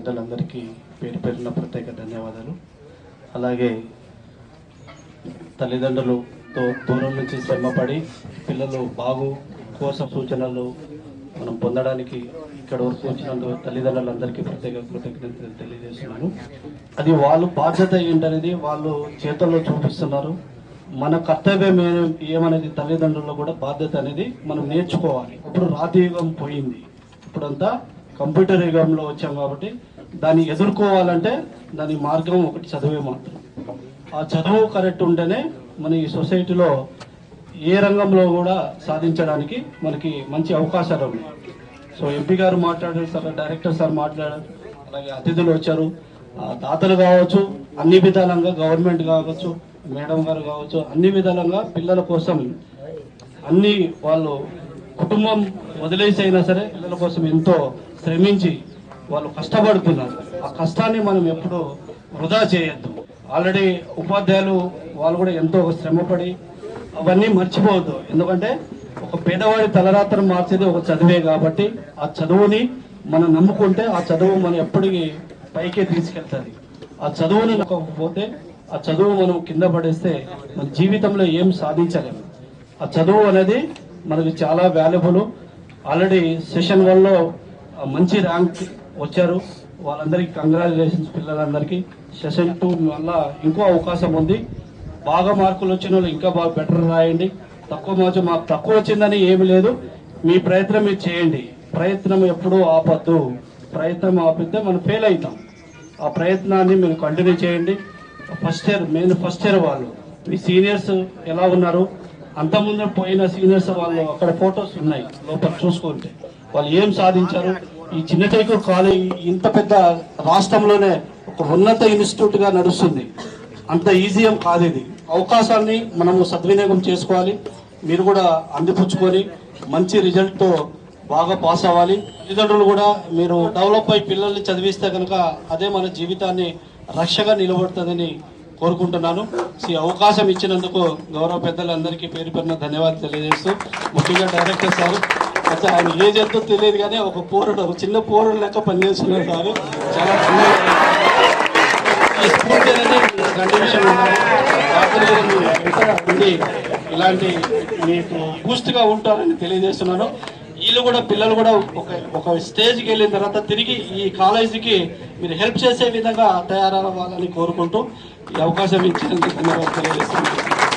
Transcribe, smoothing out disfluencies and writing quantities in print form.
పెద్దలందరికీ పేరు పేరున ప్రత్యేక ధన్యవాదాలు. అలాగే తల్లిదండ్రులతో దూరం నుంచి శ్రమపడి పిల్లలు బాగు కోసం సూచనలు మనం పొందడానికి ఇక్కడ వరకు వచ్చినందుకు తల్లిదండ్రులందరికీ ప్రత్యేక కృతజ్ఞతలు తెలియజేస్తున్నాను. అది వాళ్ళు బాధ్యత ఏంటనేది వాళ్ళు చేతుల్లో చూపిస్తున్నారు. మన కర్తవ్యం ఏమనేది తల్లిదండ్రుల్లో కూడా బాధ్యత అనేది మనం నేర్చుకోవాలి. ఇప్పుడు రాతి యుగం పోయింది, ఇప్పుడంతా కంప్యూటర్ యుగంలో వచ్చాం కాబట్టి దాన్ని ఎదుర్కోవాలంటే దాని మార్గం ఒకటి చదువే మాత్రం. ఆ చదువు కరెక్ట్ ఉంటేనే మన ఈ సొసైటీలో ఏ రంగంలో కూడా సాధించడానికి మనకి మంచి అవకాశాలు ఉన్నాయి. సో ఎంపీ గారు మాట్లాడారు, సార్ డైరెక్టర్ సార్ మాట్లాడారు, అలాగే అతిథులు వచ్చారు, దాతలు కావచ్చు, అన్ని విధాలంగా గవర్నమెంట్ కావచ్చు, మేడం గారు కావచ్చు, అన్ని విధాలంగా పిల్లల కోసం అన్ని వాళ్ళు కుటుంబం వదిలేసి అయినా సరే పిల్లల కోసం ఎంతో శ్రమించి వాళ్ళు కష్టపడుతున్నారు. ఆ కష్టాన్ని మనం ఎప్పుడు వృధా చేయొద్దు. ఆల్రెడీ ఉపాధ్యాయులు వాళ్ళు కూడా ఎంతో శ్రమపడి అవన్నీ మర్చిపోవద్దు. ఎందుకంటే ఒక పేదవాడి తలరాత్రం మార్చేది ఒక చదువే కాబట్టి ఆ చదువుని మనం నమ్ముకుంటే ఆ చదువు మనం ఎప్పటికీ పైకే తీసుకెళ్తుంది. ఆ చదువుని నమ్మకపోతే ఆ చదువు మనం కింద పడేస్తే మన జీవితంలో ఏం సాధించలేము. ఆ చదువు అనేది మనకి చాలా వాల్యుబుల్. ఆల్రెడీ సెషన్ 1లో మంచి ర్యాంక్ వచ్చారు, వాళ్ళందరికీ కంగ్రాచులేషన్స్ పిల్లలందరికీ. సెషన్ 2 వల్ల ఇంకో అవకాశం ఉంది. బాగా మార్కులు వచ్చిన వాళ్ళు ఇంకా బాగా బెటర్ రాయండి. మాకు తక్కువ వచ్చిందని ఏమి లేదు, మీ ప్రయత్నం మీరు చేయండి. ప్రయత్నం ఎప్పుడూ ఆపద్దు, ప్రయత్నం ఆపితే మనం ఫెయిల్ అవుతాం. ఆ ప్రయత్నాన్ని మీరు కంటిన్యూ చేయండి. ఫస్ట్ ఇయర్ వాళ్ళు మీ సీనియర్స్ ఎలా ఉన్నారు, అంతకుముందు పోయిన సీనియర్స్ వాళ్ళు అక్కడ ఫొటోస్ ఉన్నాయి లోపల చూసుకుంటే వాళ్ళు ఏం సాధించారు. ఈ చిన్న టైకూర్ కాలేజ్ ఇంత పెద్ద రాష్ట్రంలోనే ఒక ఉన్నత ఇన్స్టిట్యూట్ గా నడుస్తుంది. అంత ఈజీ ఏం కాదు. ఇది అవకాశాన్ని మనము సద్వినియోగం చేసుకోవాలి. మీరు కూడా అందిపుచ్చుకొని మంచి రిజల్ట్తో బాగా పాస్ అవ్వాలి. తల్లిదండ్రులు కూడా మీరు డెవలప్ అయ్యి పిల్లల్ని చదివిస్తే కనుక అదే మన జీవితాన్ని రక్షగా నిలబడుతుందని కోరుకుంటున్నాను. ఈ అవకాశం ఇచ్చినందుకు గౌరవ పెద్దలందరికీ పేరు పేరున ధన్యవాదాలు తెలియజేస్తూ, ముఖ్యంగా డైరెక్టర్ సార్ అసలు ఆయన ఏజ్ ఎంతో తెలియదు కానీ ఒక చిన్న పోరుడు లెక్క పనిచేస్తున్నారు సార్. చాలా ఈ స్ఫూర్తి అనేది కంటిన్యూషన్ ఉండాలి. ఇలాంటి మీకు బూస్ట్గా ఉంటారని తెలియజేస్తున్నాను. వీళ్ళు కూడా పిల్లలు కూడా ఒక స్టేజ్కి వెళ్ళిన తర్వాత తిరిగి ఈ కాలేజీకి మీరు హెల్ప్ చేసే విధంగా తయారవ్వాలని కోరుకుంటూ ఈ అవకాశం ఇచ్చినందుకు ధన్యవాదాలు తెలియజేస్తున్నాను.